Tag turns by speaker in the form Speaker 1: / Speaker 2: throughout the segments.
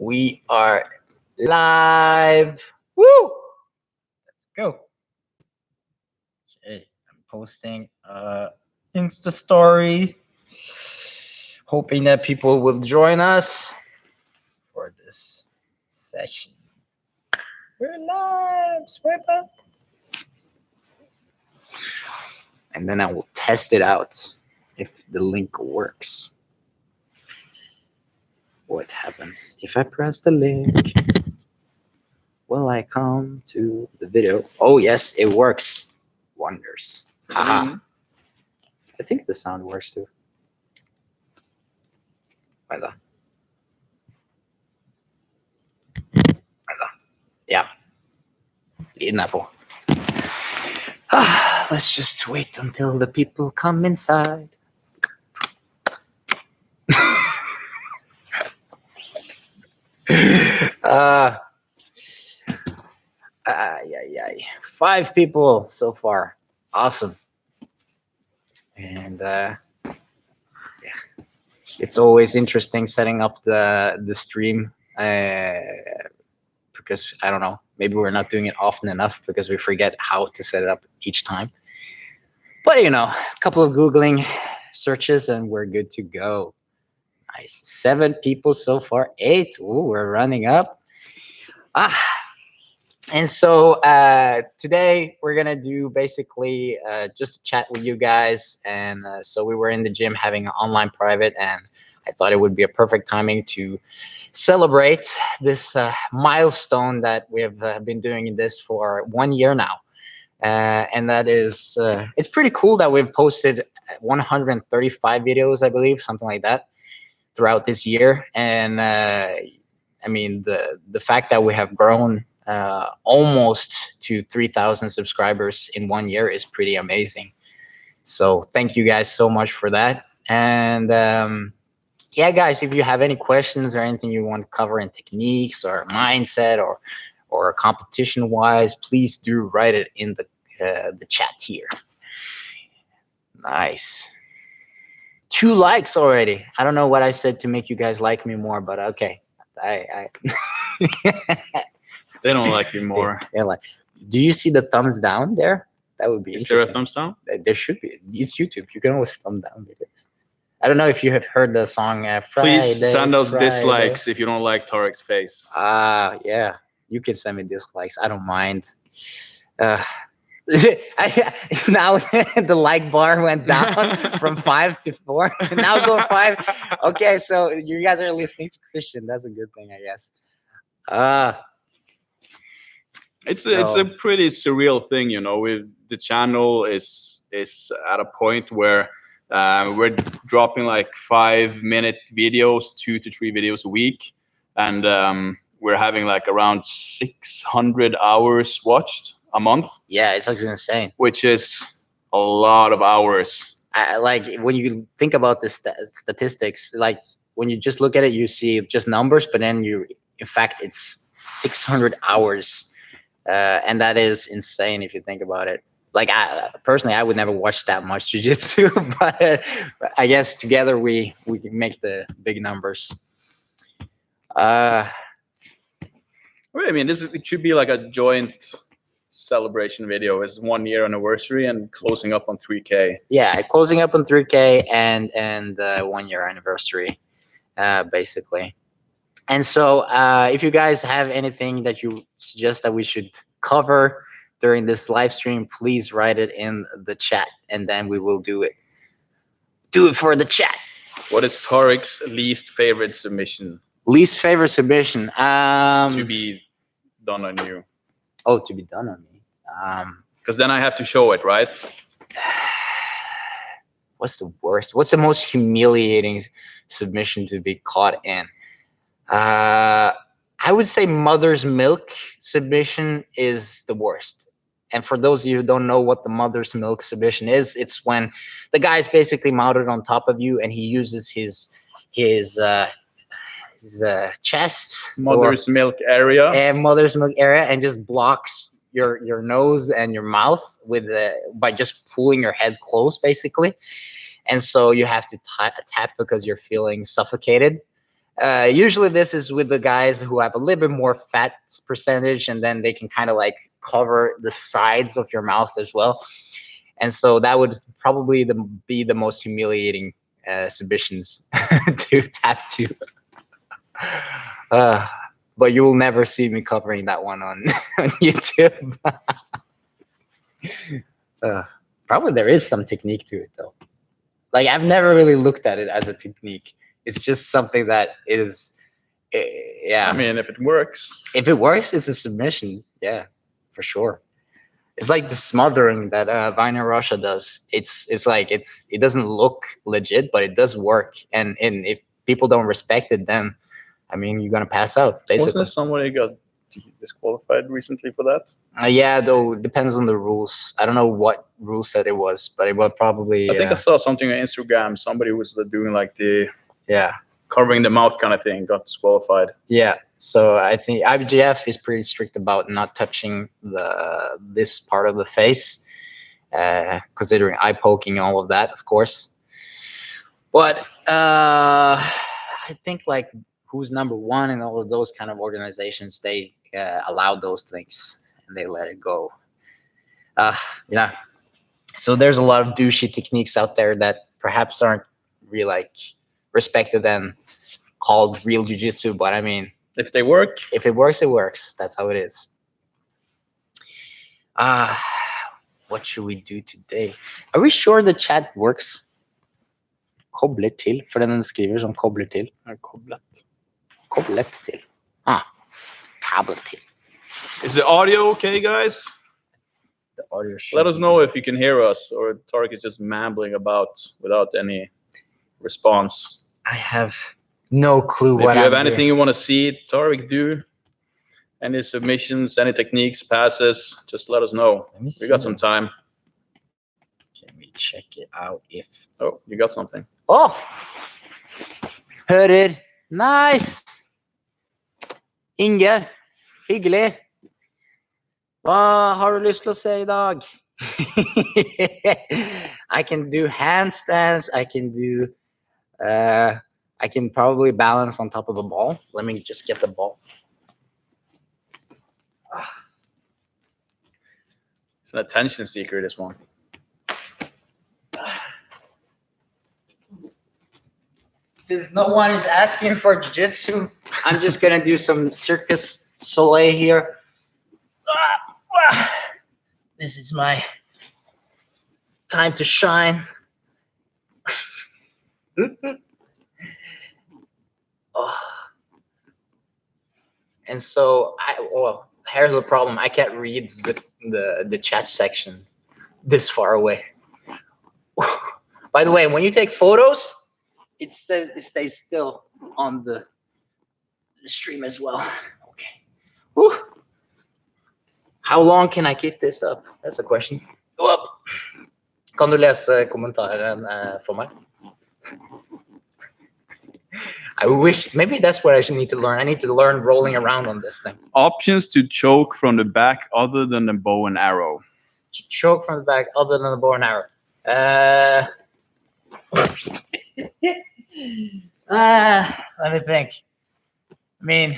Speaker 1: We are live. Woo! Let's go. Okay, I'm posting Insta story. Hoping that people will join us for this session. We're live, swipe up. And then I will test it out if the link works. What happens if I press the link? Will I come to the video? Oh yes, it works. Wonders. Haha. I think the sound works too. Vänta. Yeah. Lyssna på. Let's just wait until the people come inside. Yeah. 5 people so far. Awesome. And yeah, it's always interesting setting up the stream because I don't know, maybe we're not doing it often enough because we forget how to set it up each time. But you know, a couple of Googling searches and we're good to go. Nice. 7 people so far. 8. Ooh, we're running up. And so today we're gonna do basically just a chat with you guys. And so we were in the gym having an online private, and I thought it would be a perfect timing to celebrate this milestone that we have been doing this for 1 year now. And that is, it's pretty cool that we've posted 135 videos, I believe, something like that, throughout this year. And I mean, the fact that we have grown almost to 3,000 subscribers in 1 year is pretty amazing. So thank you guys so much for that. And yeah, guys, if you have any questions or anything you want to cover in techniques or mindset or competition wise, please do write it in the chat here. Nice. 2 likes already. I don't know what I said to make you guys like me more, but okay. I
Speaker 2: They don't like you more.
Speaker 1: They're like, do you see the thumbs down there? That would be
Speaker 2: Is there a
Speaker 1: interesting.
Speaker 2: thumbs down?
Speaker 1: There should be. It's YouTube. You can always thumb down videos. I don't know if you have heard the song Friday.
Speaker 2: Please send us
Speaker 1: Friday.
Speaker 2: dislikes if you don't like Tarek's face.
Speaker 1: Yeah. You can send me dislikes. I don't mind. Now the like bar went down from 5 to 4. Now go 5. Okay, so you guys are listening to Christian. That's a good thing, I guess.
Speaker 2: It's a pretty surreal thing, you know. The channel is at a point where we're dropping like 5-minute videos, 2 to 3 videos a week, and we're having like around 600 hours watched a month.
Speaker 1: Yeah, it's like insane.
Speaker 2: Which is a lot of hours.
Speaker 1: Like when you think about the statistics, like when you just look at it, you see just numbers, but then in fact, it's 600 hours. And that is insane if you think about it. Like personally, I would never watch that much jiu-jitsu, but I guess together we can make the big numbers.
Speaker 2: I mean, it should be like a joint celebration video. It's 1 year anniversary and closing up on 3K.
Speaker 1: Yeah, closing up on 3K and 1 year anniversary, basically. And so if you guys have anything that you suggest that we should cover during this live stream, please write it in the chat and then we will do it. Do it for the chat.
Speaker 2: What is Tarek's least favorite submission?
Speaker 1: Least favorite submission?
Speaker 2: To be done on you.
Speaker 1: Oh, to be done on me.
Speaker 2: Because then I have to show it, right?
Speaker 1: What's the worst? What's the most humiliating submission to be caught in? I would say mother's milk submission is the worst. And for those of you who don't know what the mother's milk submission is, it's when the guy's basically mounted on top of you and he uses his chest,
Speaker 2: mother's milk area,
Speaker 1: and just blocks your nose and your mouth by just pulling your head close, basically. And so you have to tap because you're feeling suffocated. Usually this is with the guys who have a little bit more fat percentage, and then they can kind of like cover the sides of your mouth as well. And so that would probably be the most humiliating submissions to tattoo. Uh, but you will never see me covering that one on, on YouTube. uh, Probably there is some technique to it though. Like I've never really looked at it as a technique. It's just something that is, yeah.
Speaker 2: I mean, if it works.
Speaker 1: If it works, it's a submission. Yeah, for sure. It's like the smothering that Viner Russia does. It's like it doesn't look legit, but it does work. And if people don't respect it, then I mean you're gonna pass out
Speaker 2: Wasn't
Speaker 1: basically.
Speaker 2: there somebody got disqualified recently for that?
Speaker 1: Yeah, though it depends on the rules. I don't know what rule set it was, but it was probably.
Speaker 2: I think I saw something on Instagram. Somebody was doing like the
Speaker 1: Yeah.
Speaker 2: covering the mouth kind of thing, got disqualified.
Speaker 1: Yeah. So I think IBJF is pretty strict about not touching this part of the face, considering eye poking and all of that, of course. But I think like who's number one and all of those kind of organizations, they allow those things and they let it go. Yeah. So there's a lot of douchey techniques out there that perhaps aren't really like respected and called real jiu-jitsu, but I mean,
Speaker 2: if they work,
Speaker 1: if it works, it works. That's how it is. What should we do today? Are we sure the chat works? Kobler til, for den skriver som kobler til.
Speaker 2: Koblet.
Speaker 1: Koblet til. Kabel til.
Speaker 2: Is the audio okay, guys?
Speaker 1: The audio.
Speaker 2: Let us know if you can hear us, or Tarek is just mambling about without any response.
Speaker 1: I have no clue
Speaker 2: if
Speaker 1: what
Speaker 2: you have
Speaker 1: I'm
Speaker 2: anything
Speaker 1: doing.
Speaker 2: You want to see Tarek do, any submissions, any techniques, passes, just let us know. We got some time.
Speaker 1: Let me check it out if.
Speaker 2: Oh, you got something.
Speaker 1: Oh! Hører. Nice! Inge, hyggelig. Hva har du lyst til å se I dag? I can do handstands. I can probably balance on top of a ball. Let me just get the ball.
Speaker 2: It's an attention seeker, this one.
Speaker 1: Since no one is asking for jiu-jitsu, I'm just going to do some Circus Soleil here. This is my time to shine. And so, here's the problem. I can't read the chat section this far away. By the way, when you take photos, it says it stays still on the stream as well. Okay. Whew. How long can I keep this up? That's a question. Go up. Kan du lese kommentaren for meg? I wish, maybe that's what I should need to learn. I need to learn rolling around on this thing.
Speaker 2: Options to choke from the back other than the bow and arrow.
Speaker 1: Choke from the back other than the bow and arrow. Let me think. I mean,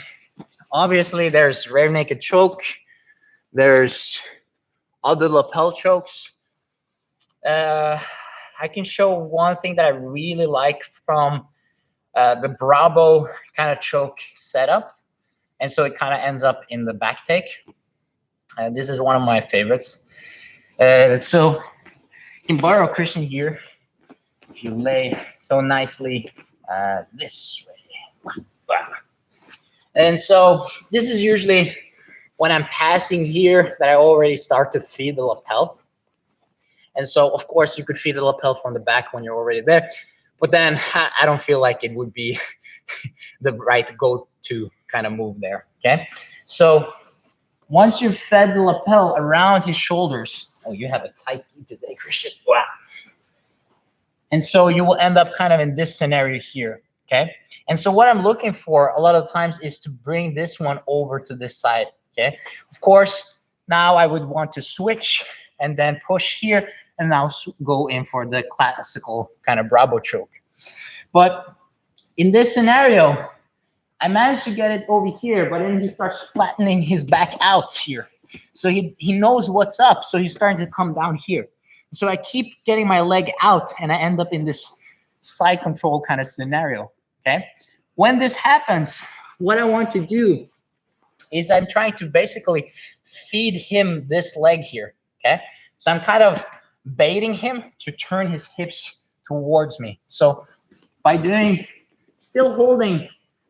Speaker 1: obviously there's rear naked choke. There's other lapel chokes. I can show one thing that I really like from the Bravo kind of choke setup. And so it kind of ends up in the back take. This is one of my favorites. So you can borrow Christian here. If you lay so nicely this way. And so this is usually when I'm passing here that I already start to feed the lapel. And so, of course, you could feed the lapel from the back when you're already there. But then I don't feel like it would be the right go-to kind of move there, okay? So once you've fed the lapel around his shoulders, oh, you have a tight knee today, Christian. Wow. And so you will end up kind of in this scenario here, okay? And so what I'm looking for a lot of times is to bring this one over to this side, okay? Of course, now I would want to switch and then push here and now go in for the classical kind of Bravo choke. But in this scenario, I managed to get it over here, but then he starts flattening his back out here. So he knows what's up. So he's starting to come down here. So I keep getting my leg out and I end up in this side control kind of scenario. Okay. When this happens, what I want to do is I'm trying to basically feed him this leg here. Okay. So I'm kind of baiting him to turn his hips towards me. So by doing, still holding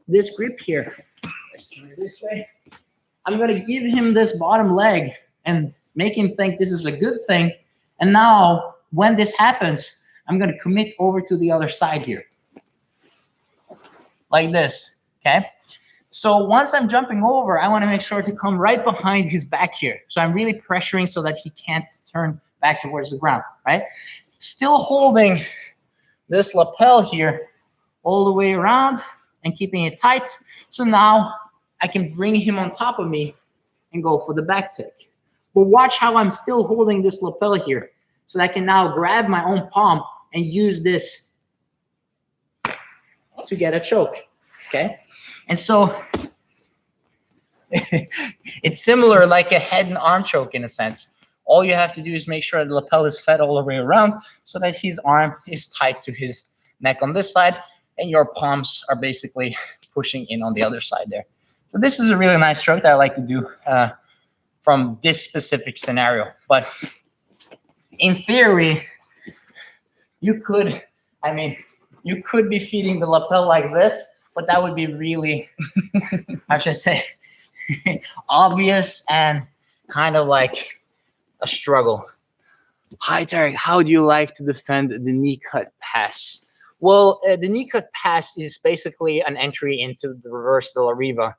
Speaker 1: this grip here, let's turn it this way, I'm going to give him this bottom leg and make him think this is a good thing. And now when this happens, I'm going to commit over to the other side here. Like this, okay? So once I'm jumping over, I want to make sure to come right behind his back here. So I'm really pressuring so that he can't turn back towards the ground, right? Still holding this lapel here all the way around and keeping it tight. So now I can bring him on top of me and go for the back take. But watch how I'm still holding this lapel here. So I can now grab my own palm and use this to get a choke, okay? And so it's similar like a head and arm choke in a sense. All you have to do is make sure the lapel is fed all the way around so that his arm is tight to his neck on this side and your palms are basically pushing in on the other side there. So this is a really nice stroke that I like to do from this specific scenario. But in theory, you could, you could be feeding the lapel like this, but that would be really, how should I say, obvious and kind of like a struggle. Hi, Tarek. How do you like to defend the knee cut pass? Well, the knee cut pass is basically an entry into the reverse de la riva.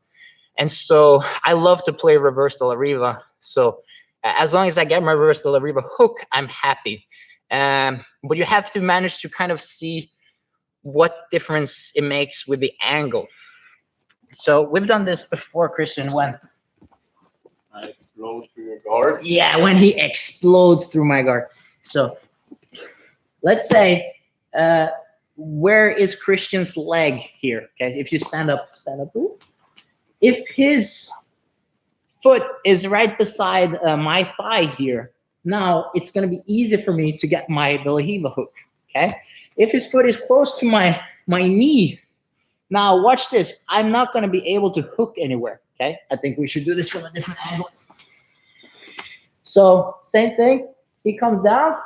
Speaker 1: And so I love to play reverse de la riva. So as long as I get my reverse de la riva hook, I'm happy. But you have to manage to kind of see what difference it makes with the angle. So we've done this before, Christian, when
Speaker 2: I explode through your guard.
Speaker 1: Yeah, when he explodes through my guard. So let's say, where is Christian's leg here? Okay, if you stand up. If his foot is right beside my thigh here, now it's going to be easy for me to get my de la riva hook. Okay, if his foot is close to my knee, now watch this. I'm not going to be able to hook anywhere. Okay, I think we should do this from a different angle. So same thing. He comes down.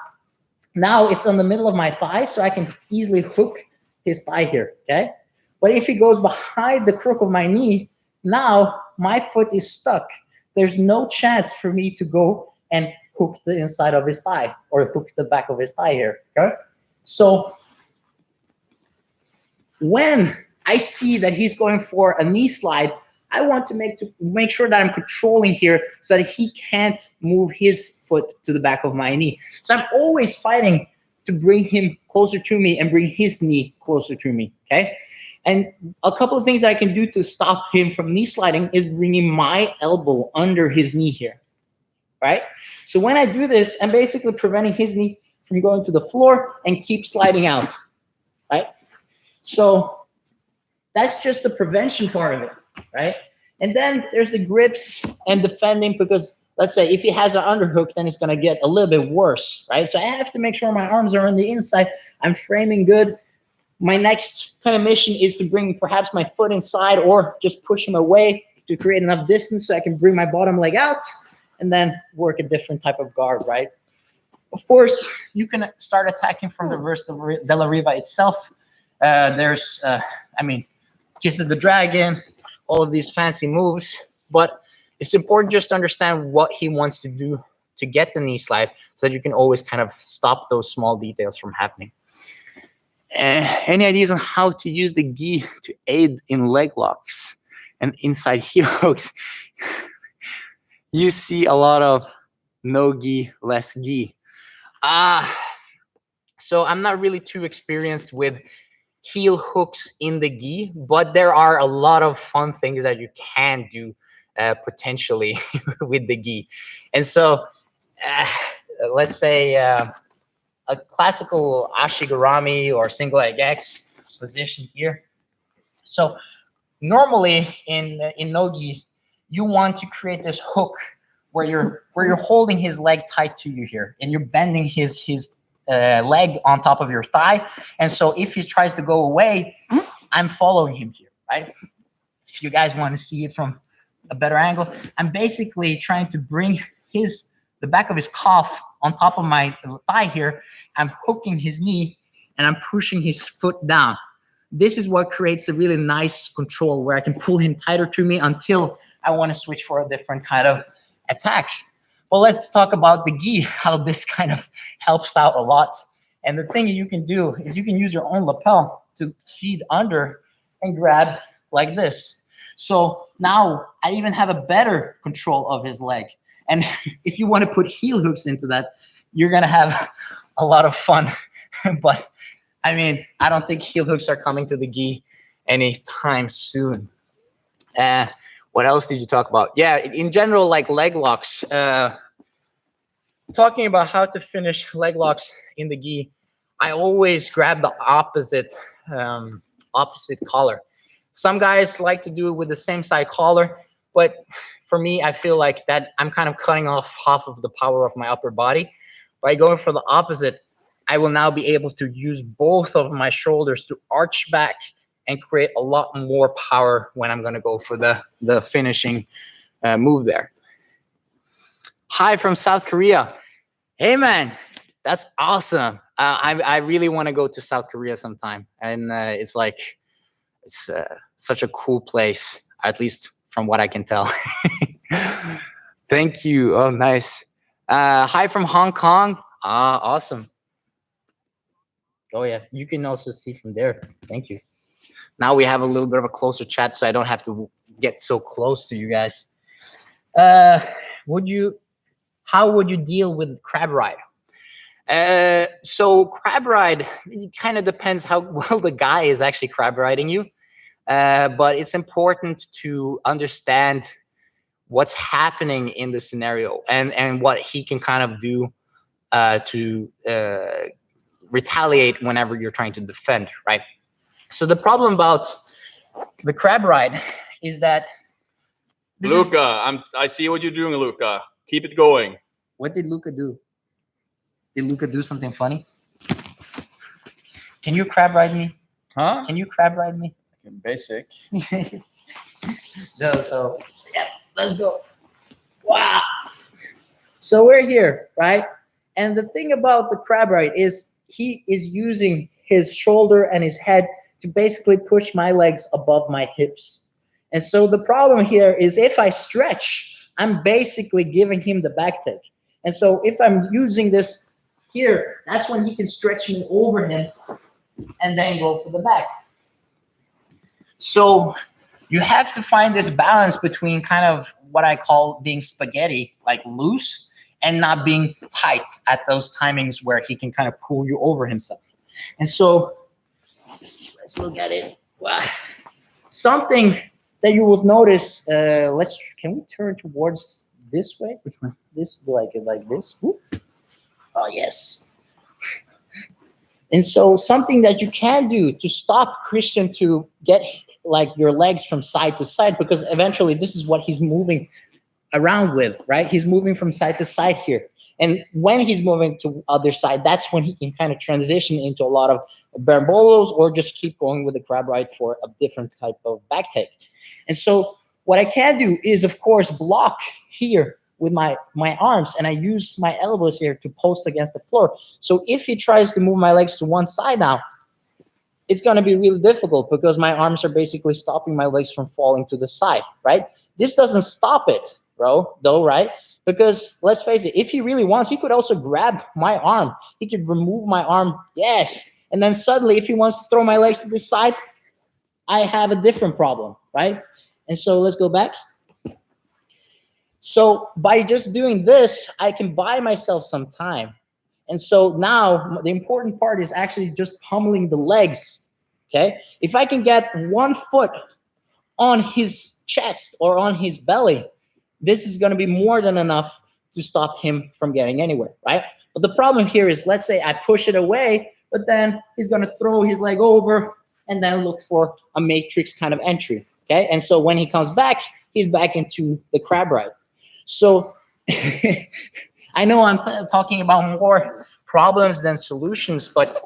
Speaker 1: Now it's on the middle of my thigh, so I can easily hook his thigh here. Okay, but if he goes behind the crook of my knee, now my foot is stuck. There's no chance for me to go and hook the inside of his thigh or hook the back of his thigh here. Okay, so when I see that he's going for a knee slide, I want to make sure that I'm controlling here so that he can't move his foot to the back of my knee. So I'm always fighting to bring him closer to me and bring his knee closer to me, okay? And a couple of things that I can do to stop him from knee sliding is bringing my elbow under his knee here, right? So when I do this, I'm basically preventing his knee from going to the floor and keep sliding out, right? So that's just the prevention part of it, right? And then there's the grips and defending, because let's say if he has an underhook, then it's going to get a little bit worse, right? So I have to make sure my arms are on the inside. I'm framing good. My next kind of mission is to bring perhaps my foot inside or just push him away to create enough distance so I can bring my bottom leg out and then work a different type of guard, right? Of course, you can start attacking from the reverse de la riva itself. There's, Kiss of the Dragon, all of these fancy moves, but it's important just to understand what he wants to do to get the knee slide so that you can always kind of stop those small details from happening. Any ideas on how to use the Ghee to aid in leg locks and inside heel hooks? You see a lot of no Ghee, less Ghee. So I'm not really too experienced with heel hooks in the Ghee, but there are a lot of fun things that you can do potentially with the Ghee. And so let's say a classical Ashigarami or single leg X position here. So normally in nogi, you want to create this hook where you're holding his leg tight to you here, and you're bending his leg on top of your thigh. And so if he tries to go away, I'm following him here, right? If you guys want to see it from a better angle, I'm basically trying to bring the back of his calf on top of my thigh here. I'm hooking his knee and I'm pushing his foot down. This is what creates a really nice control where I can pull him tighter to me until I want to switch for a different kind of attack. Well, let's talk about the gi, how this kind of helps out a lot. And the thing you can do is you can use your own lapel to feed under and grab like this. So now I even have a better control of his leg. And if you want to put heel hooks into that, you're going to have a lot of fun. But I mean, I don't think heel hooks are coming to the gi anytime soon. What else did you talk about? Yeah, in general, like leg locks. Talking about how to finish leg locks in the gi, I always grab the opposite collar. Some guys like to do it with the same side collar, but for me, I feel like that I'm kind of cutting off half of the power of my upper body. By going for the opposite, I will now be able to use both of my shoulders to arch back and create a lot more power when I'm going to go for the finishing move there. Hi from South Korea. Hey, man, that's awesome. I really want to go to South Korea sometime. And it's such a cool place, at least from what I can tell. Thank you. Oh, nice. Hi from Hong Kong. Awesome. Oh, yeah. You can also see from there. Thank you. Now we have a little bit of a closer chat, so I don't have to get so close to you guys. Uh, would you? How would you deal with crab ride? So crab ride, it kind of depends how well the guy is actually crab riding you. But it's important to understand what's happening in the scenario and what he can kind of do to retaliate whenever you're trying to defend, right? So the problem about the crab ride is that
Speaker 2: Luca, I see what you're doing, Luca. Keep it going.
Speaker 1: What did Luca do? Did Luca do something funny? Can you crab ride me?
Speaker 2: Huh?
Speaker 1: Can you crab ride me?
Speaker 2: Basic.
Speaker 1: So yeah, let's go. Wow. So we're here, right? And the thing about the crab ride is he is using his shoulder and his head to basically push my legs above my hips. And so the problem here is if I stretch, I'm basically giving him the back take. And so if I'm using this here, that's when he can stretch me over him and then go for the back. So you have to find this balance between kind of what I call being spaghetti, like loose, and not being tight at those timings where he can kind of pull you over himself. And so let's look at it. Wow. Something that you will notice, can we turn towards this way? Which one? This, like this. Whoop. Oh, yes. And so something that you can do to stop Christian to get like your legs from side to side, because eventually this is what he's moving around with, right? He's moving from side to side here. And when he's moving to other side, that's when he can kind of transition into a lot of berimbolos or just keep going with the crab ride for a different type of back take. And so what I can do is, of course, block here with my arms, and I use my elbows here to post against the floor. So if he tries to move my legs to one side now, it's going to be really difficult because my arms are basically stopping my legs from falling to the side, right? This doesn't stop it, though, right? Because let's face it, if he really wants, he could also grab my arm. He could remove my arm, yes. And then suddenly, if he wants to throw my legs to the side, I have a different problem, right? And so let's go back. So by just doing this, I can buy myself some time. And so now the important part is actually just pummeling the legs, okay? If I can get one foot on his chest or on his belly, this is going to be more than enough to stop him from getting anywhere, right? But the problem here is, let's say I push it away, but then he's going to throw his leg over and then look for a matrix kind of entry. Okay, and so when he comes back, he's back into the crab ride. So I know I'm talking about more problems than solutions, but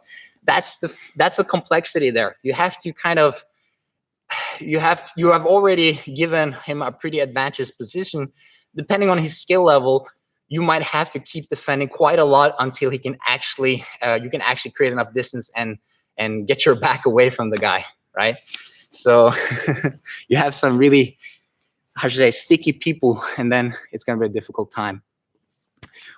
Speaker 1: that's the complexity there. You have to kind of you have already given him a pretty advantageous position. Depending on his skill level, you might have to keep defending quite a lot until he can actually you can actually create enough distance and get your back away from the guy, right? So you have some really, how should I say, sticky people, and then it's going to be a difficult time.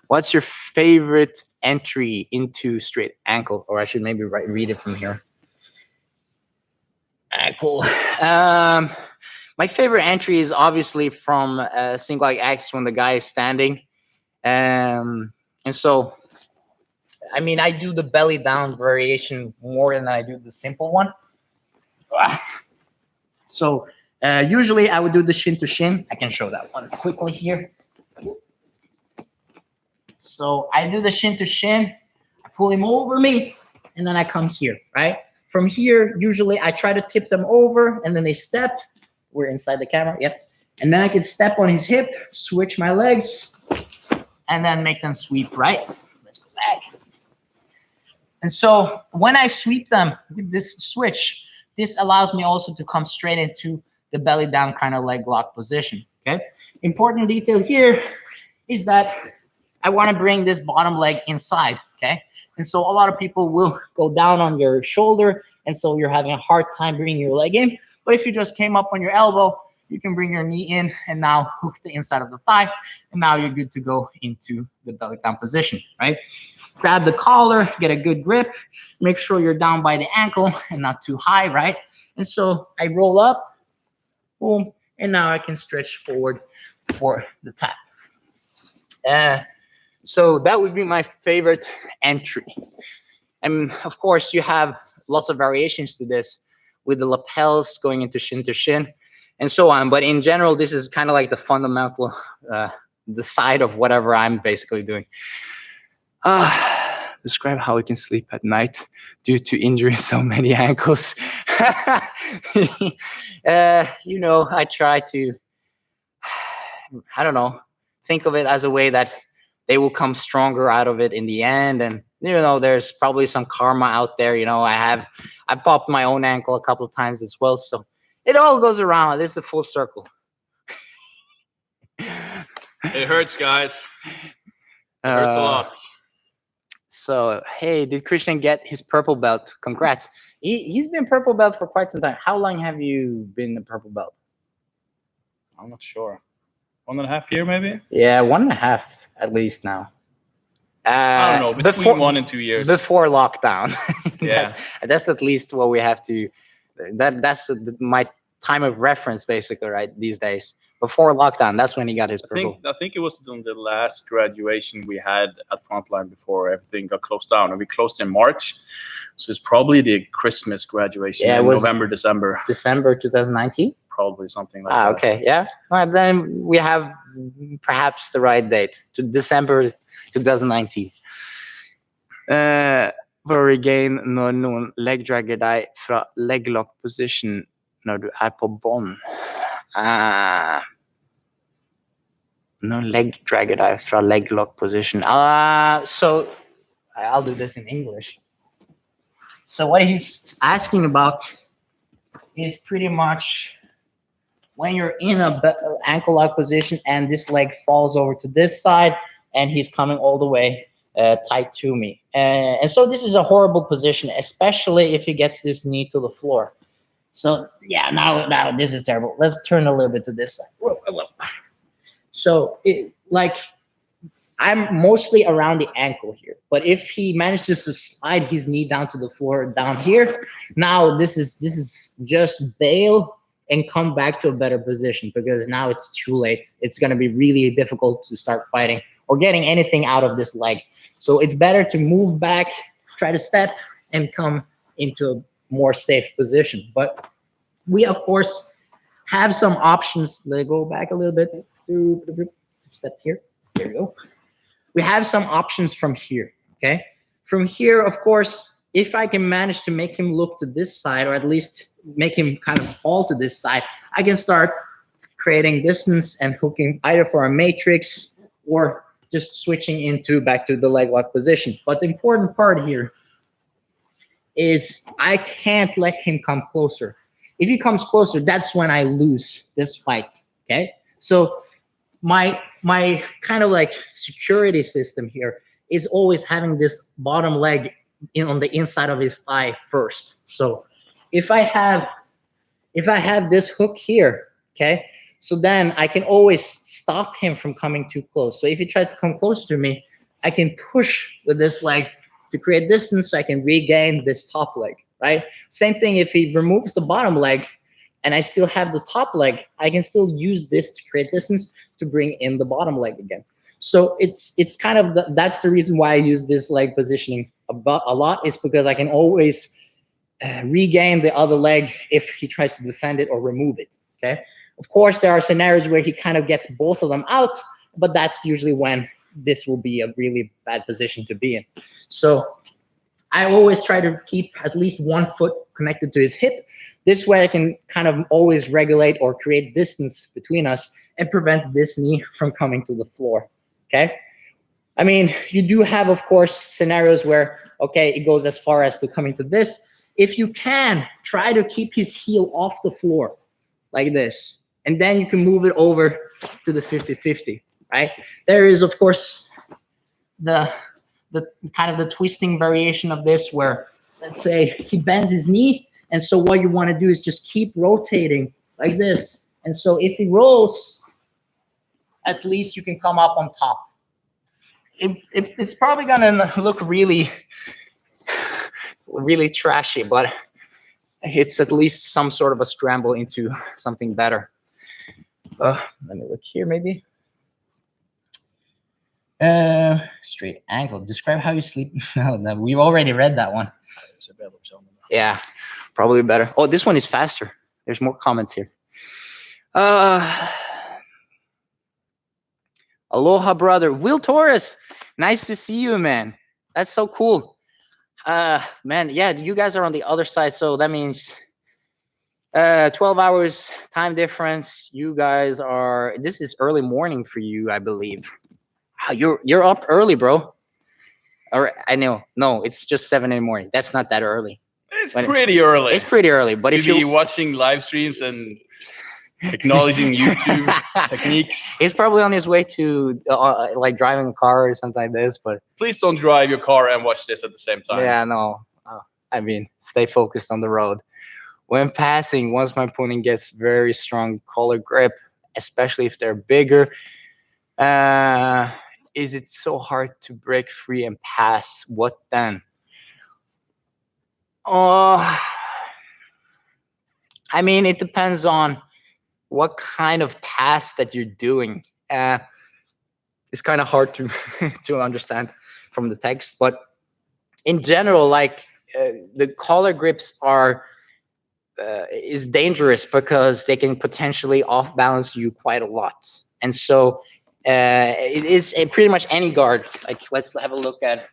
Speaker 1: What's your favorite entry into straight ankle? Or I should maybe read it from here. Cool. My favorite entry is obviously from single leg axis when the guy is standing. And so, I mean, I do the belly down variation more than I do the simple one. So usually I would do the shin to shin. I can show that one quickly here. So I do the shin to shin. I pull him over me, and then I come here, right? From here, usually I try to tip them over, and then they step. We're inside the camera, yep. And then I can step on his hip, switch my legs, and then make them sweep, right? Let's go back. And so when I sweep them with this switch, this allows me also to come straight into the belly down kind of leg lock position, okay? Important detail here is that I want to bring this bottom leg inside, okay? And so a lot of people will go down on your shoulder, and so you're having a hard time bringing your leg in. But if you just came up on your elbow, you can bring your knee in and now hook the inside of the thigh, and now you're good to go into the belly down position, right? Grab the collar, get a good grip, make sure you're down by the ankle and not too high, right? And so I roll up, boom, and now I can stretch forward for the tap. So that would be my favorite entry. And of course, you have lots of variations to this with the lapels going into shin to shin and so on. But in general, this is kind of like the fundamental, the side of whatever I'm basically doing. Describe how we can sleep at night due to injury in so many ankles. You know, I try to, I don't know, think of it as a way that they will come stronger out of it in the end. And, you know, there's probably some karma out there. You know, I popped my own ankle a couple of times as well. So it all goes around. It's a full circle.
Speaker 2: It hurts, guys. It hurts a lot.
Speaker 1: So, hey, did Christian get his purple belt? Congrats. He's been purple belt for quite some time. How long have you been a purple belt?
Speaker 2: I'm not sure. 1.5 years, maybe?
Speaker 1: Yeah, 1.5 at least now.
Speaker 2: I don't know, between 1 and 2 years.
Speaker 1: Before lockdown.
Speaker 2: Yeah.
Speaker 1: That's at least what we have to, that's my time of reference, basically, right, these days. Before lockdown, that's when he got his purple.
Speaker 2: I think it was on the last graduation we had at Frontline before everything got closed down. And we closed in March. So it's probably the Christmas graduation in November, December.
Speaker 1: December 2019?
Speaker 2: Probably something like that.
Speaker 1: Okay, yeah. Well, then we have perhaps the right date, to December 2019. For å regain når noen leg dragger deg fra leg lock position når du på bånd. No leg dragger deg fra leg lock position. So I'll do this in English. So what he's asking about is pretty much when you're in a ankle lock position and this leg falls over to this side and he's coming all the way tight to me. And so this is a horrible position, especially if he gets this knee to the floor. So yeah, now this is terrible. Let's turn a little bit to this side. Whoa, whoa. So I'm mostly around the ankle here, but if he manages to slide his knee down to the floor down here, now this is just bail and come back to a better position, because now it's too late. It's going to be really difficult to start fighting or getting anything out of this leg. So it's better to move back, try to step, and come into a more safe position. But we, of course, have some options. Let me go back a little bit. Step here. There we go. We have some options from here, okay? From here, of course, if I can manage to make him look to this side, or at least make him kind of fall to this side, I can start creating distance and hooking either for a matrix or just switching into back to the leg lock position. But the important part here is I can't let him come closer. If he comes closer, that's when I lose this fight. Okay, so my kind of like security system here is always having this bottom leg on the inside of his thigh first. So if I have this hook here, okay, so then I can always stop him from coming too close. So if he tries to come close to me, I can push with this leg to create distance so I can regain this top leg, right? Same thing if he removes the bottom leg and I still have the top leg, I can still use this to create distance to bring in the bottom leg again. So it's kind of that's the reason why I use this leg positioning a lot, is because I can always regain the other leg if he tries to defend it or remove it. Okay. Of course, there are scenarios where he kind of gets both of them out, but that's usually when this will be a really bad position to be in. So I always try to keep at least one foot connected to his hip. This way I can kind of always regulate or create distance between us and prevent this knee from coming to the floor. Okay. I mean, you do have, of course, scenarios where, okay, it goes as far as to coming to this. If you can, try to keep his heel off the floor like this. And then you can move it over to the 50-50, right? There is, of course, the kind of the twisting variation of this where, let's say, he bends his knee. And so what you want to do is just keep rotating like this. And so if he rolls, at least you can come up on top. It's probably going to look really, really trashy, but it's at least some sort of a scramble into something better. Let me look here, maybe. Straight ankle. Describe how you sleep. No, we've already read that one. Yeah, probably better. Oh, this one is faster. There's more comments here. Aloha, brother. Will Torres. Nice to see you, man. That's so cool. Man, yeah, you guys are on the other side, so that means 12 hours time difference. You guys are, this is early morning for you, I believe. Wow, you're up early, bro. Or I know, no, it's just 7 in the morning. That's not that early.
Speaker 2: It's pretty early.
Speaker 1: It's pretty early, but
Speaker 2: to
Speaker 1: if
Speaker 2: be
Speaker 1: you're
Speaker 2: watching live streams and acknowledging YouTube techniques,
Speaker 1: he's probably on his way to like driving a car or something like this. But
Speaker 2: please don't drive your car and watch this at the same time.
Speaker 1: Yeah, no. I mean, stay focused on the road. When passing, once my opponent gets very strong collar grip, especially if they're bigger, is it so hard to break free and pass? What then? Oh, I mean, it depends on what kind of pass that you're doing. It's kind of hard to to understand from the text, but in general, like the collar grips are is dangerous because they can potentially off balance you quite a lot, and so it is pretty much any guard. Like let's have a look at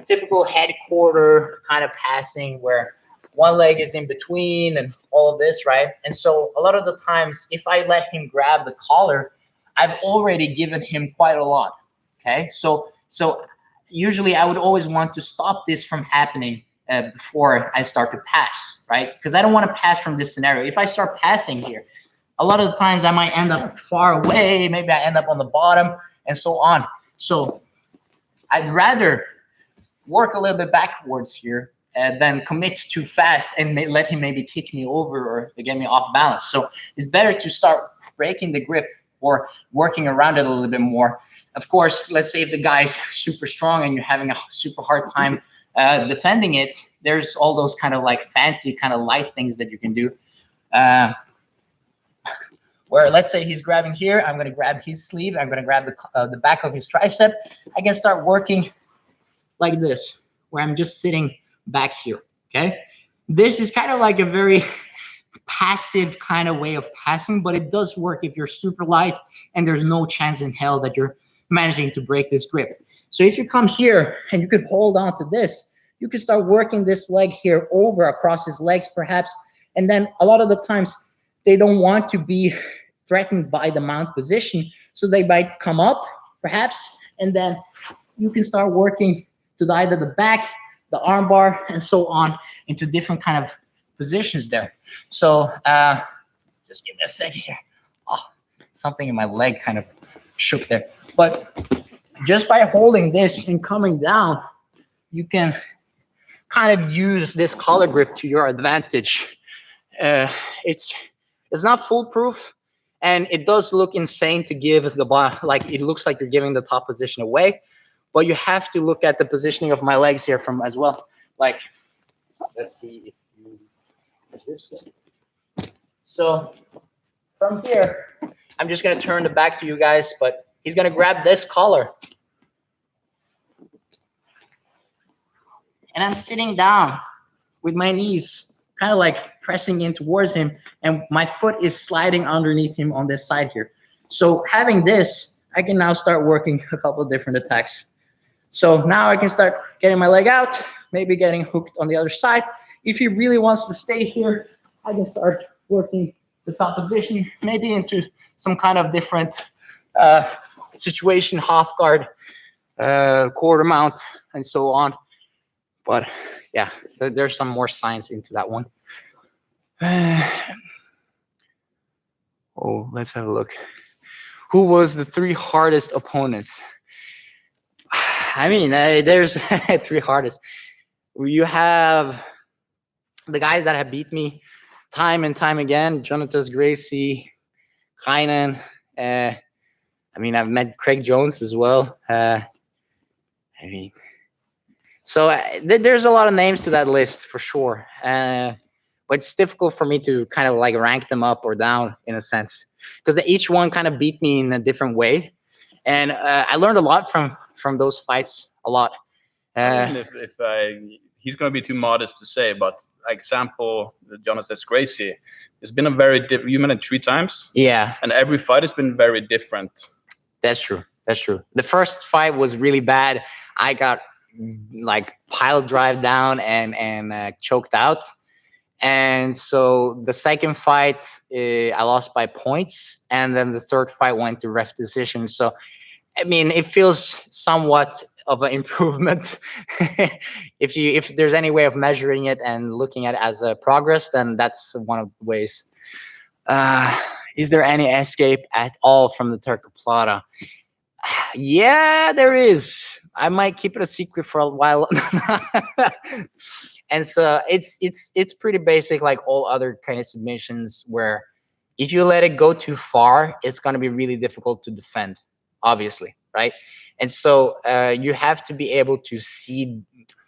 Speaker 1: typical head quarter kind of passing where one leg is in between and all of this, right? And so a lot of the times, if I let him grab the collar, I've already given him quite a lot. Okay, so usually I would always want to stop this from happening before I start to pass, right? Because I don't want to pass from this scenario. If I start passing here, a lot of the times I might end up far away. Maybe I end up on the bottom and so on. So I'd rather work a little bit backwards here and then commit too fast and let him maybe kick me over or get me off balance. So it's better to start breaking the grip or working around it a little bit more. Of course, let's say if the guy's super strong and you're having a super hard time defending it, there's all those kind of like fancy kind of light things that you can do. Where let's say he's grabbing here, I'm going to grab his sleeve, I'm going to grab the back of his tricep. I can start working like this, where I'm just sitting back here, okay? This is kind of like a very passive kind of way of passing, but it does work if you're super light and there's no chance in hell that you're managing to break this grip. So if you come here and you could hold on to this, you can start working this leg here over across his legs perhaps, and then a lot of the times they don't want to be threatened by the mount position, so they might come up perhaps, and then you can start working to either the back, the armbar, and so on into different kind of positions there. So just give me a second here. Oh, something in my leg kind of shook there. But just by holding this and coming down, you can kind of use this collar grip to your advantage. Uh, it's it's not foolproof, and it does look insane to give the bottom, like it looks like you're giving the top position away, but you have to look at the positioning of my legs here from as well. Like, let's see if you this way. So from here, I'm just gonna turn the back to you guys, but he's gonna grab this collar, and I'm sitting down with my knees kind of like pressing in towards him, and my foot is sliding underneath him on this side here. So having this, I can now start working a couple of different attacks. So now I can start getting my leg out, maybe getting hooked on the other side. If he really wants to stay here, I can start working the top position, maybe into some kind of different situation, half guard, quarter mount, and so on. But yeah, there's some more science into that one. Oh, let's have a look. Who was the 3 hardest opponents? I mean, there's 3 hardest. You have the guys that have beat me time and time again: Jonathan Gracie, Kynan. I mean, I've met Craig Jones as well. I mean, so there's a lot of names to that list for sure. But it's difficult for me to kind of like rank them up or down in a sense, because each one kind of beat me in a different way, and I learned a lot from those fights. A lot.
Speaker 2: I mean, if he's going to be too modest to say, but example, Jonathan Gracie, it's been a very you met it 3 times.
Speaker 1: Yeah,
Speaker 2: and every fight has been very different.
Speaker 1: That's true. That's true. The first fight was really bad. I got like pile drive down and choked out. And so the second fight, I lost by points, and then the third fight went to ref decision. So I mean, it feels somewhat of an improvement. If there's any way of measuring it and looking at it as a progress, then that's one of the ways. Is there any escape at all from the Turco Plata? Yeah, there is. I might keep it a secret for a while. And so it's pretty basic, like all other kind of submissions, where if you let it go too far, it's going to be really difficult to defend, obviously, right? And so you have to be able to see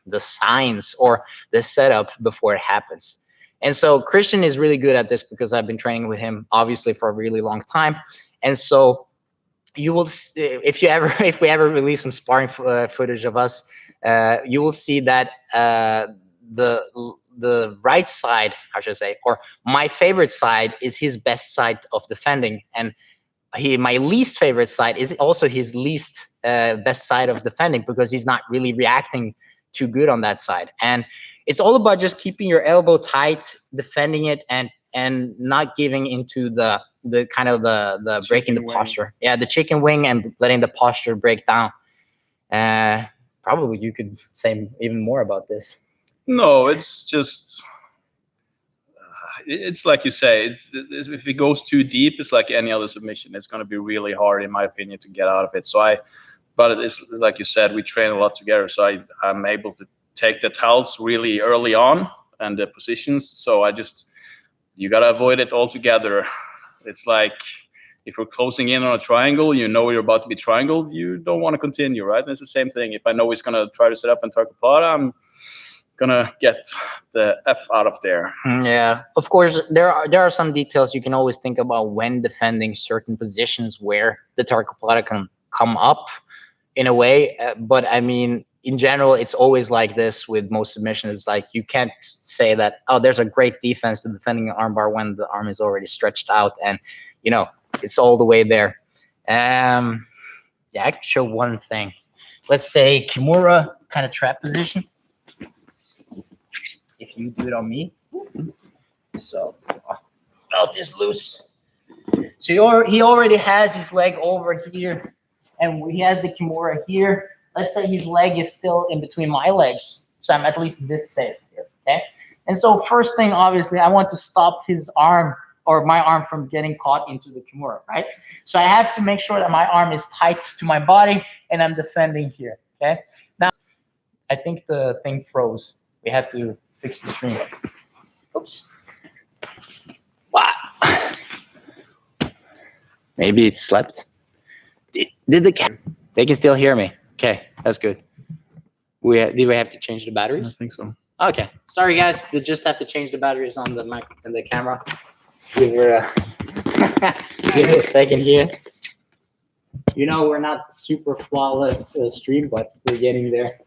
Speaker 1: the signs or the setup before it happens. And so Christian is really good at this because I've been training with him, obviously, for a really long time. And so you will, if we ever release some sparring footage of us, you will see that the right side, how should I say, or my favorite side is his best side of defending, and my least favorite side is also his least best side of defending, because he's not really reacting too good on that side. And it's all about just keeping your elbow tight, defending it, and not giving into the kind of the breaking the posture. Yeah, the chicken wing, and letting the posture break down. Probably you could say even more about this.
Speaker 2: No, it's just it's like you say. It's if it goes too deep, it's like any other submission. It's going to be really hard, in my opinion, to get out of it. But it's like you said, we train a lot together, so I'm able to take the towels really early on and the positions. So you got to avoid it altogether. It's like if we're closing in on a triangle, you know you're about to be triangled, you don't want to continue, right? And it's the same thing. If I know he's going to try to set up in Turco Plata, I'm going to get the F out of there.
Speaker 1: Yeah, of course, there are some details you can always think about when defending certain positions where the Turco Plata can come up in a way. But I mean, in general, it's always like this with most submissions. It's like you can't say that, oh, there's a great defense to defending an armbar when the arm is already stretched out and, you know, it's all the way there. Yeah, I can show one thing. Let's say Kimura kind of trap position. If you do it on me. So belt is loose. So he already has his leg over here, and he has the Kimura here. Let's say his leg is still in between my legs, so I'm at least this safe here, okay? And so first thing, obviously, I want to stop his arm or my arm from getting caught into the Kimura, right? So I have to make sure that my arm is tight to my body, and I'm defending here, okay? Now, I think the thing froze. We have to fix the stream. Oops. Wow. Maybe it slept. Did the cat? They can still hear me. Okay, that's good. Did we have to change the batteries?
Speaker 2: I think so.
Speaker 1: Okay, sorry guys. They just have to change the batteries on the mic and the camera. Give her give it a second here. You know we're not super flawless stream, but we're getting there.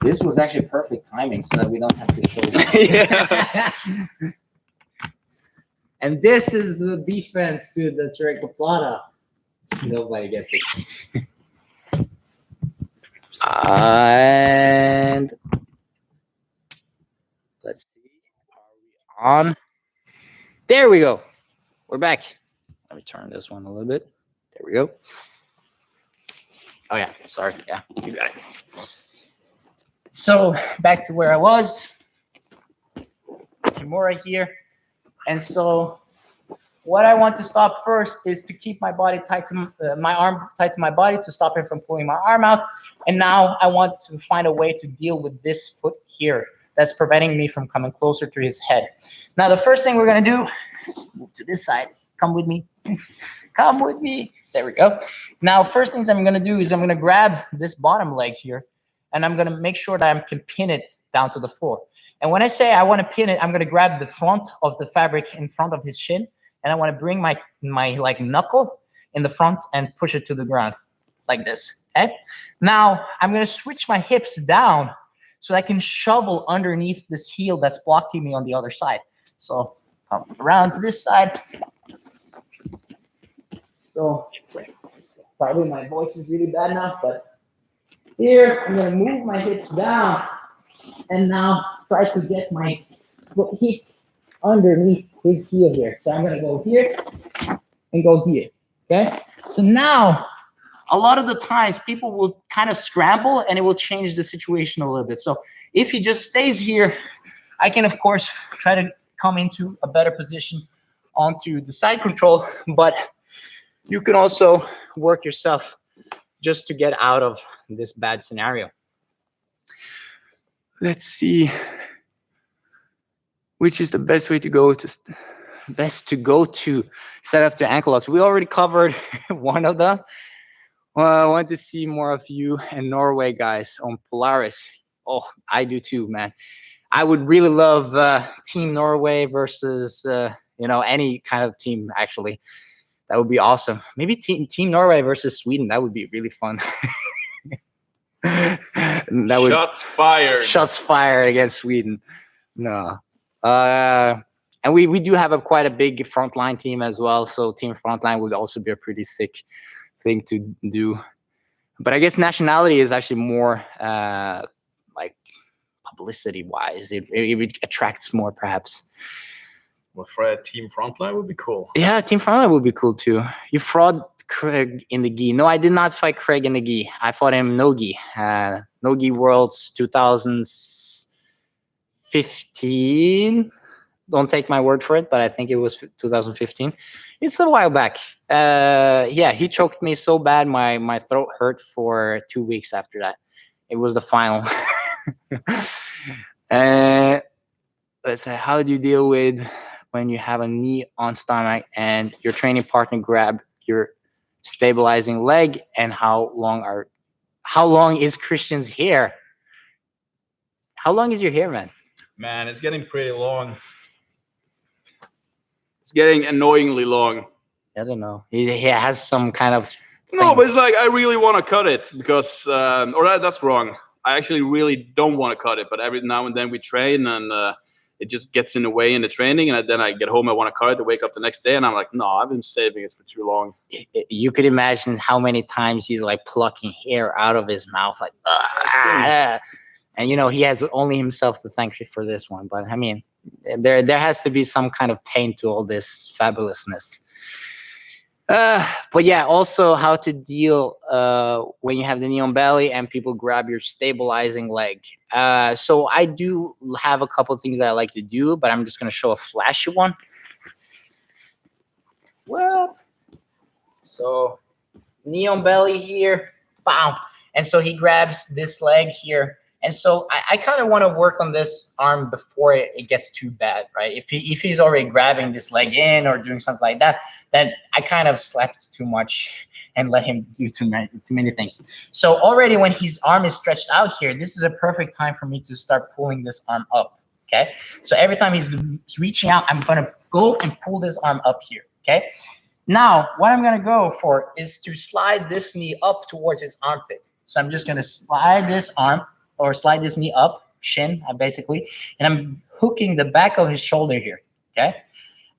Speaker 1: This was actually perfect timing, so that we don't have to show you.
Speaker 2: Yeah.
Speaker 1: And this is the defense to the Tricoplata. Nobody gets it. And let's see. Are we on? There we go. We're back. Let me turn this one a little bit. There we go. Oh yeah, sorry. Yeah, you got it. So back to where I was. Kimura here. And so what I want to stop first is to keep my body tight to my arm tight to my body to stop him from pulling my arm out. And now I want to find a way to deal with this foot here that's preventing me from coming closer to his head. Now the first thing we're gonna do, move to this side. Come with me. Come with me. There we go. Now first things I'm gonna do is I'm gonna grab this bottom leg here, and I'm gonna make sure that I can pin it down to the floor. And when I say I want to pin it, I'm gonna grab the front of the fabric in front of his shin, and I want to bring my like knuckle in the front and push it to the ground like this. Okay. Now I'm gonna switch my hips down so I can shovel underneath this heel that's blocking me on the other side. So come around to this side. So probably my voice is really bad now, but here I'm gonna move my hips down and now try to get my hips underneath his heel here. So I'm gonna go here and go here. Okay. So now a lot of the times people will kind of scramble and it will change the situation a little bit. So if he just stays here, I can of course try to come into a better position onto the side control, but you can also work yourself just to get out of this bad scenario. Let's see. Which is the best way to go to set up the ankle locks. We already covered one of them. I want to see more of you and Norway guys on Polaris. Oh, I do too, man. I would really love Team Norway versus any kind of team. Actually, that would be awesome. Maybe Team Norway versus Sweden. That would be really fun.
Speaker 2: Shots fired.
Speaker 1: Shots fired against Sweden. No. And we do have quite a big frontline team as well. So Team Frontline would also be a pretty sick thing to do. But I guess nationality is actually more like publicity wise. It attracts more perhaps.
Speaker 2: Well, for a Team Frontline would be cool.
Speaker 1: Yeah, Team Frontline would be cool too. You fraud Craig in the Ghee. No, I did not fight Craig in the Ghee. I fought him no Ghee. No Ghee Worlds 2015. Don't take my word for it, but I think it was 2015. It's a while back. Yeah, he choked me so bad my throat hurt for 2 weeks after that. It was the final. Let's say, how do you deal with when you have a knee on stomach and your training partner grab your stabilizing leg? And how long is Christian's hair? How long is your hair, man?
Speaker 2: Man, it's getting pretty long. It's getting annoyingly long.
Speaker 1: I don't know. He has some kind of
Speaker 2: no, but it's like I really want to cut it because, that's wrong. I actually really don't want to cut it, but every now and then we train and it just gets in the way in the training, and then I get home, I want to cut it, I wake up the next day, and I'm like, no, I've been saving it for too long.
Speaker 1: You could imagine how many times he's like plucking hair out of his mouth, like, And you know, he has only himself to thank for this one. But I mean, there has to be some kind of pain to all this fabulousness. But yeah, also how to deal when you have the neon belly and people grab your stabilizing leg. So I do have a couple of things that I like to do, but I'm just going to show a flashy one. Well, so neon belly here, bam. And so he grabs this leg here. And so I kind of want to work on this arm before it gets too bad, right? If he's already grabbing this leg in or doing something like that, then I kind of slept too much and let him do too many things. So already when his arm is stretched out here, this is a perfect time for me to start pulling this arm up, okay? So every time he's reaching out, I'm going to go and pull this arm up here, okay? Now, what I'm going to go for is to slide this knee up towards his armpit. So I'm just going to slide this arm or slide this knee up, shin, basically, and I'm hooking the back of his shoulder here, okay?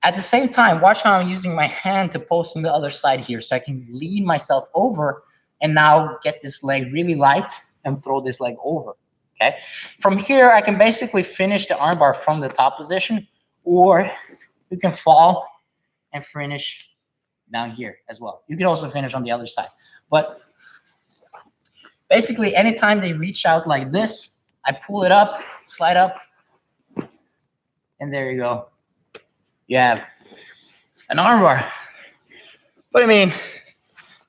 Speaker 1: At the same time, watch how I'm using my hand to post on the other side here so I can lean myself over and now get this leg really light and throw this leg over, okay? From here, I can basically finish the armbar from the top position, or you can fall and finish down here as well. You can also finish on the other side. But basically, anytime they reach out like this, I pull it up, slide up, and there you go. You have an armbar. But I mean,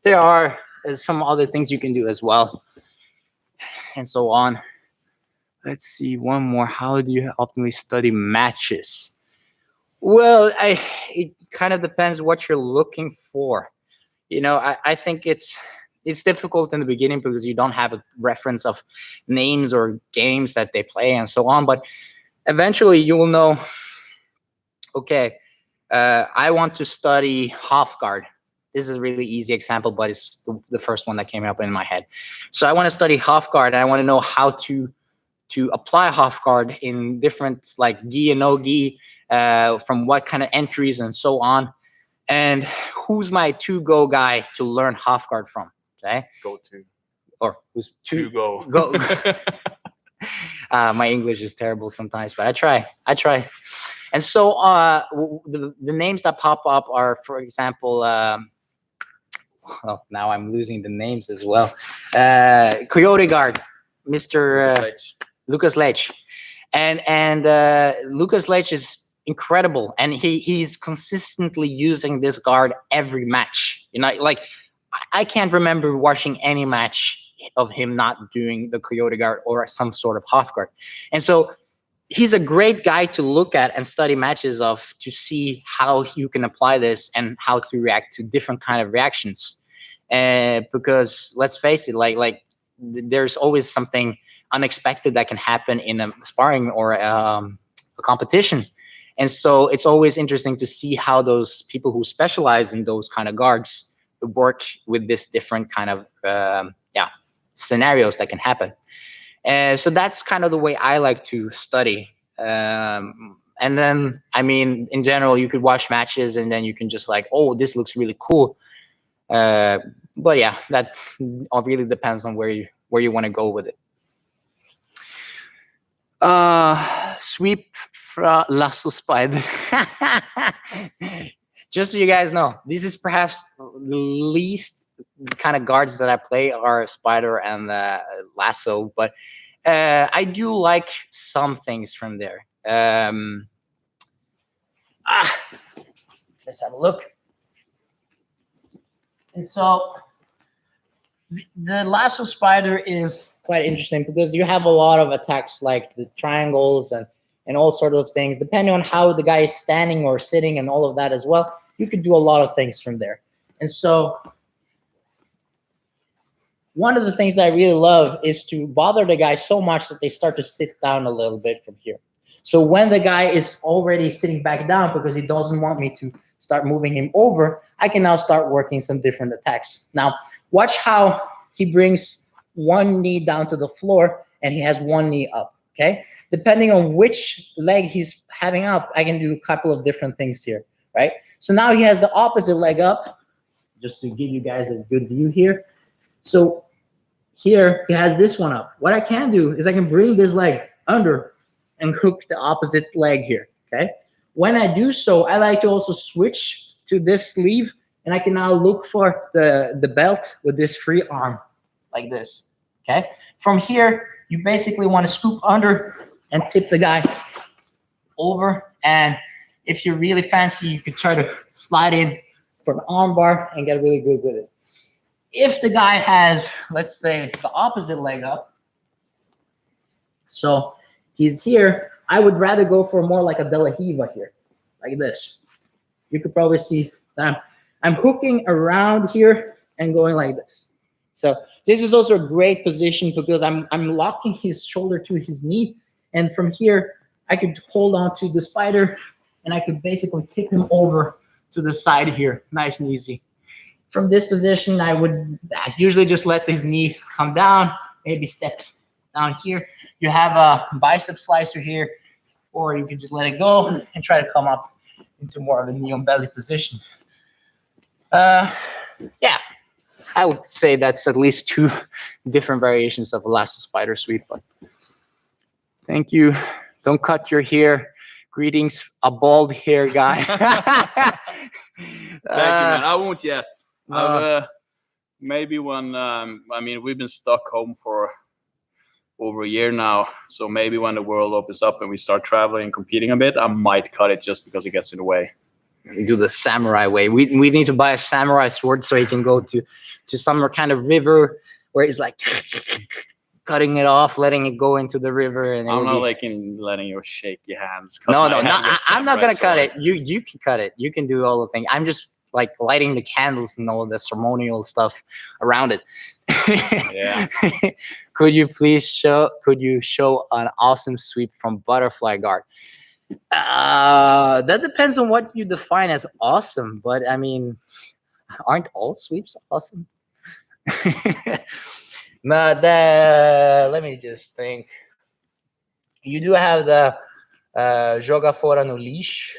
Speaker 1: there are some other things you can do as well, and so on. Let's see, one more. How do you optimally study matches? Well, it kind of depends what you're looking for. You know, I think it's difficult in the beginning because you don't have a reference of names or games that they play and so on. But eventually you will know, okay, I want to study half guard. This is a really easy example, but it's the first one that came up in my head. So I want to study half guard, and I want to know how to apply half guard in different, like, Ghee and no Ghee, from what kind of entries and so on. And who's my to-go guy to learn half guard from? Okay,
Speaker 2: Go to.
Speaker 1: Or who's
Speaker 2: To go.
Speaker 1: go? My English is terrible sometimes, but I try. And so the names that pop up are, for example, well, now I'm losing the names as well. Coyote Guard, Mr. Lucas Lech, and Lucas Lech is incredible, and he's consistently using this guard every match. You know, like, I can't remember watching any match of him not doing the Coyote Guard or some sort of half guard. And so he's a great guy to look at and study matches of, to see how you can apply this and how to react to different kind of reactions. Because let's face it, there's always something unexpected that can happen in a sparring or a competition. And so it's always interesting to see how those people who specialize in those kind of guards work with this different kind of scenarios that can happen. So that's kind of the way I like to study. And then, I mean, in general, you could watch matches and then you can just like, oh, this looks really cool. But yeah, that all really depends on where you want to go with it. Sweep from Lasso Spider. Just so you guys know, this is perhaps the least kind of guards that I play are Spider and Lasso, but I do like some things from there. Let's have a look. And so the Lasso Spider is quite interesting because you have a lot of attacks like the triangles and all sorts of things. Depending on how the guy is standing or sitting and all of that as well, you could do a lot of things from there. And so one of the things that I really love is to bother the guy so much that they start to sit down a little bit from here. So when the guy is already sitting back down because he doesn't want me to start moving him over, I can now start working some different attacks. Now, watch how he brings one knee down to the floor and he has one knee up, okay? Depending on which leg he's having up, I can do a couple of different things here, right? So now he has the opposite leg up, just to give you guys a good view here. So Here he has this one up. What I can do is I can bring this leg under and hook the opposite leg here. Okay. When I do so, I like to also switch to this sleeve, and I can now look for the belt with this free arm like this. Okay. From here, you basically want to scoop under and tip the guy over. And if you're really fancy, you could try to slide in for an arm bar and get really good with it. If the guy has, let's say, the opposite leg up, so he's here, I would rather go for more like a De La Hiva here, like this. You could probably see that I'm hooking around here and going like this. So this is also a great position because I'm locking his shoulder to his knee, and from here I could hold on to the spider and I could basically tip him over to the side here, nice and easy. From this position, I would usually just let his knee come down, maybe step down here. You have a bicep slicer here, or you can just let it go and try to come up into more of a knee on belly position. Yeah, I would say that's at least 2 different variations of a Lasso Spider sweep. But thank you. Don't cut your hair. Greetings, a bald hair guy.
Speaker 2: Thank you, man. I won't yet. Maybe when I mean, we've been stuck home for over a year now, so maybe when the world opens up and we start traveling and competing a bit, I might cut it just because it gets in the way.
Speaker 1: We do the samurai way. We need to buy a samurai sword so he can go to some kind of river where he's like cutting it off, letting it go into the river. And
Speaker 2: I'm not letting you shake your hands.
Speaker 1: No, I'm not gonna cut it. You can cut it. You can do all the things. I'm just like lighting the candles and all the ceremonial stuff around it.
Speaker 2: Yeah.
Speaker 1: Could you show an awesome sweep from butterfly guard? That depends on what you define as awesome, but I mean, aren't all sweeps awesome? No, let me just think. You do have the joga fora no lixo,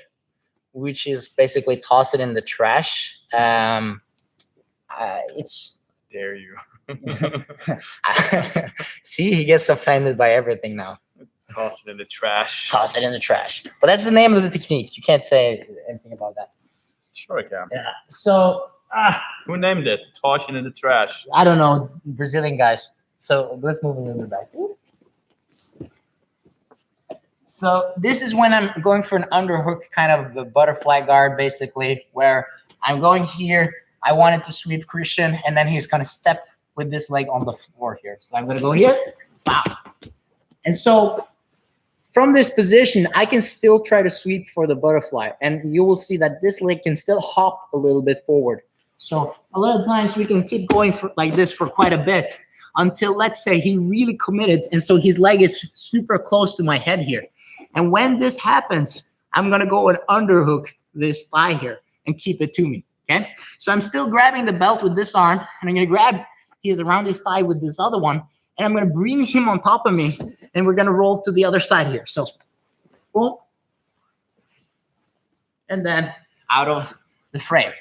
Speaker 1: which is basically toss it in the trash. It's
Speaker 2: dare you.
Speaker 1: See, he gets offended by everything now.
Speaker 2: Toss it in the trash.
Speaker 1: Toss it in the trash. But that's the name of the technique. You can't say anything about that.
Speaker 2: Sure I can.
Speaker 1: Yeah. So
Speaker 2: who named it? Toss it in the trash.
Speaker 1: I don't know, Brazilian guys. So let's move a little bit back. So this is when I'm going for an underhook, kind of the butterfly guard, basically, where I'm going here. I wanted to sweep Christian, and then he's gonna step with this leg on the floor here. So I'm gonna go here, wow. And so from this position, I can still try to sweep for the butterfly, and you will see that this leg can still hop a little bit forward. So a lot of times we can keep going for like this for quite a bit until, let's say, he really committed, and so his leg is super close to my head here. And when this happens, I'm gonna go and underhook this thigh here and keep it to me, okay? So I'm still grabbing the belt with this arm, and I'm gonna grab his around his thigh with this other one, and I'm gonna bring him on top of me, and we're gonna roll to the other side here. So, boom, and then out of the frame.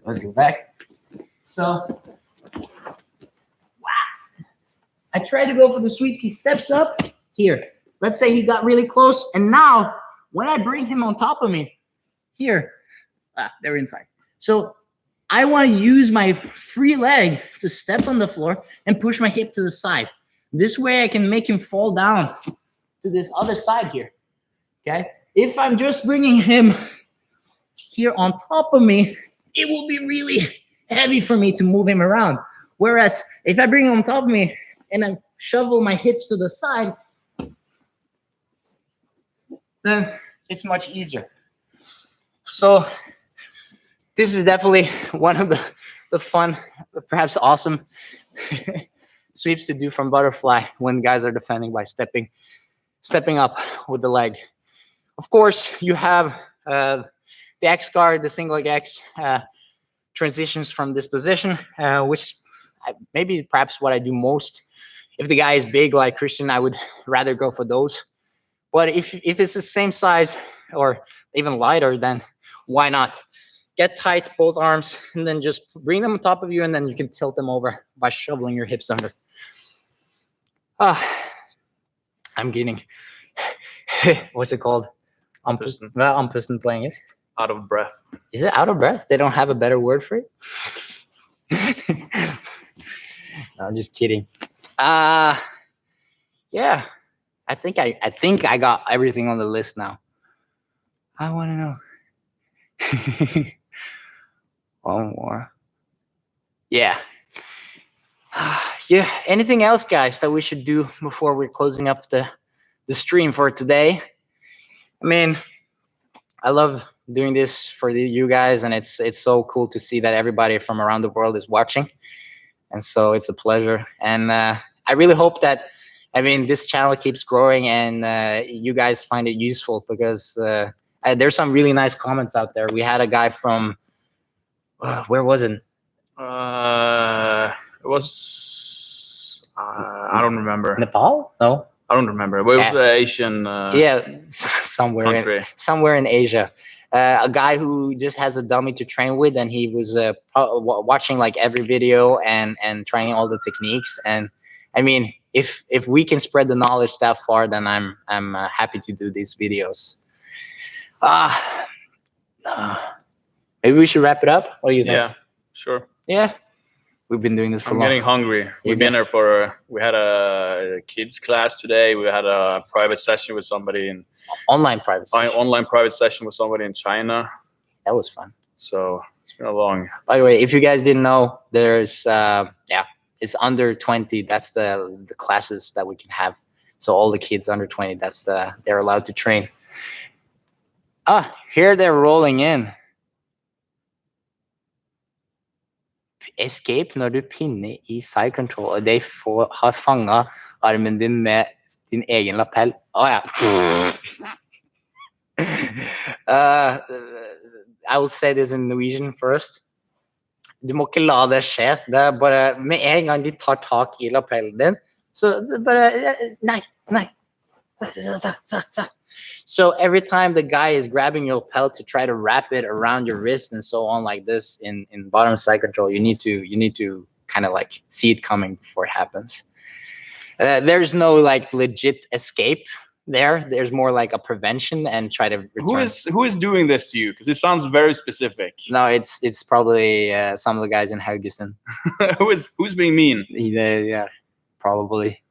Speaker 1: Let's go back. So, wow. I try to go for the sweep. He steps up here. Let's say he got really close, and now when I bring him on top of me, here, they're inside. So I want to use my free leg to step on the floor and push my hip to the side. This way I can make him fall down to this other side here, okay? If I'm just bringing him here on top of me, it will be really heavy for me to move him around. Whereas if I bring him on top of me and I shovel my hips to the side, then it's much easier. So this is definitely one of the fun, perhaps awesome sweeps to do from butterfly when guys are defending by stepping up with the leg. Of course, you have the X guard, the single leg X transitions from this position, which maybe perhaps what I do most. If the guy is big like Christian, I would rather go for those. But if it's the same size or even lighter, then why not? get tight both arms, and then just bring them on top of you, and then you can tilt them over by shoveling your hips under. I'm getting what's it called? Andpusten playing it.
Speaker 2: Out of breath.
Speaker 1: Is it out of breath? They don't have a better word for it? No, I'm just kidding. Yeah. I think I got everything on the list now. I want to know. One more. Yeah. Yeah. Anything else, guys, that we should do before we're closing up the stream for today? I mean, I love doing this for you guys, and it's so cool to see that everybody from around the world is watching, and so it's a pleasure. And I really hope that, I mean, this channel keeps growing, and you guys find it useful, because there's some really nice comments out there. We had a guy from where was it?
Speaker 2: It was I don't remember.
Speaker 1: Nepal? No,
Speaker 2: I don't remember. But it was Asian.
Speaker 1: somewhere in Asia. A guy who just has a dummy to train with, and he was watching like every video and trying all the techniques. And I mean, if we can spread the knowledge that far, then I'm happy to do these videos. Maybe we should wrap it up. What do you think?
Speaker 2: Yeah, sure.
Speaker 1: Yeah, we've been doing this for long.
Speaker 2: I'm getting hungry. We had a kids class today. We had a private session with somebody online private session with somebody in China.
Speaker 1: That was fun.
Speaker 2: So it's been a long.
Speaker 1: By the way, if you guys didn't know, there's it's under 20. That's the classes that we can have. So all the kids under 20, they're allowed to train. Here they're rolling in. Escape når du pinner I side control, og de har fanget armen din med din egen lapell. I will say this in Norwegian first. Du må ikke la det skje. Det bare, med en gang de tar tak I lapellen din, så bare, nei. So every time the guy is grabbing your lapel to try to wrap it around your wrist and so on like this in bottom side control, you need to kind of like see it coming before it happens. There's no like legit escape there. There's more like a prevention and try to return.
Speaker 2: Who is doing this to you? Because it sounds very specific.
Speaker 1: No, it's probably some of the guys in Haugesund.
Speaker 2: who's being mean?
Speaker 1: Yeah, probably.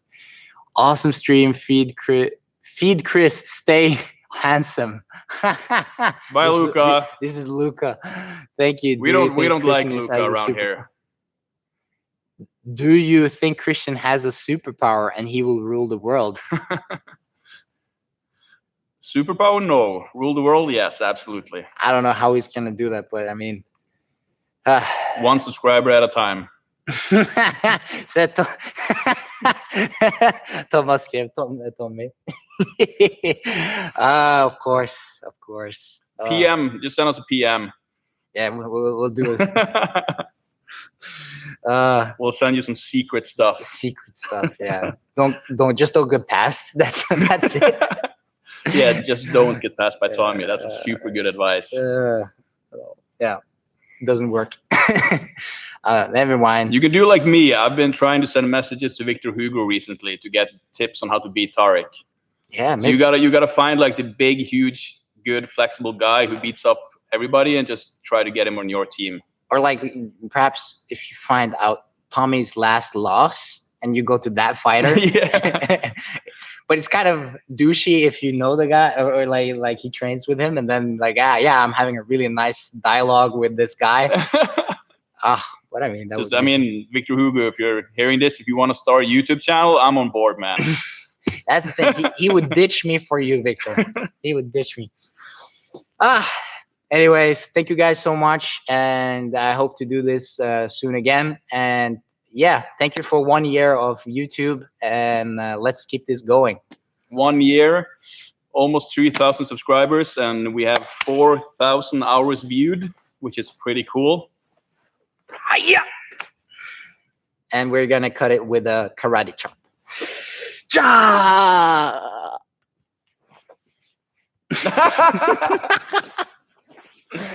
Speaker 1: Awesome stream. Feed Chris, stay handsome.
Speaker 2: Bye, Luca.
Speaker 1: This is Luca. Thank you.
Speaker 2: We don't like Luca around here.
Speaker 1: Do you think Christian has a superpower and he will rule the world?
Speaker 2: Superpower? No. Rule the world? Yes, absolutely.
Speaker 1: I don't know how he's gonna do that, but I mean,
Speaker 2: one subscriber at a time.
Speaker 1: Thomas skrev Tommy. Of course.
Speaker 2: PM, just send us a PM.
Speaker 1: Yeah, we'll do it.
Speaker 2: We'll send you some secret stuff.
Speaker 1: Yeah. Don't get past. That's it.
Speaker 2: Yeah, just don't get past by Tommy. That's a super good advice.
Speaker 1: Yeah, it doesn't work. Never mind.
Speaker 2: You can do like me. I've been trying to send messages to Victor Hugo recently to get tips on how to beat Tarek.
Speaker 1: Yeah,
Speaker 2: so you gotta find like the big, huge, good, flexible guy who beats up everybody and just try to get him on your team.
Speaker 1: Or like perhaps if you find out Tommy's last loss and you go to that fighter.
Speaker 2: Yeah.
Speaker 1: But it's kind of douchey if you know the guy or like he trains with him and then like I'm having a really nice dialogue with this guy. What I mean,
Speaker 2: Victor Hugo, if you're hearing this, if you want to start a YouTube channel, I'm on board, man.
Speaker 1: That's the thing. He would ditch me for you, Victor. He would ditch me. Anyways, thank you guys so much, and I hope to do this soon again. And yeah, thank you for 1 year of YouTube, and let's keep this going.
Speaker 2: 1 year, almost 3,000 subscribers, and we have 4,000 hours viewed, which is pretty cool.
Speaker 1: Yeah. And we're gonna cut it with a karate chop. Ja!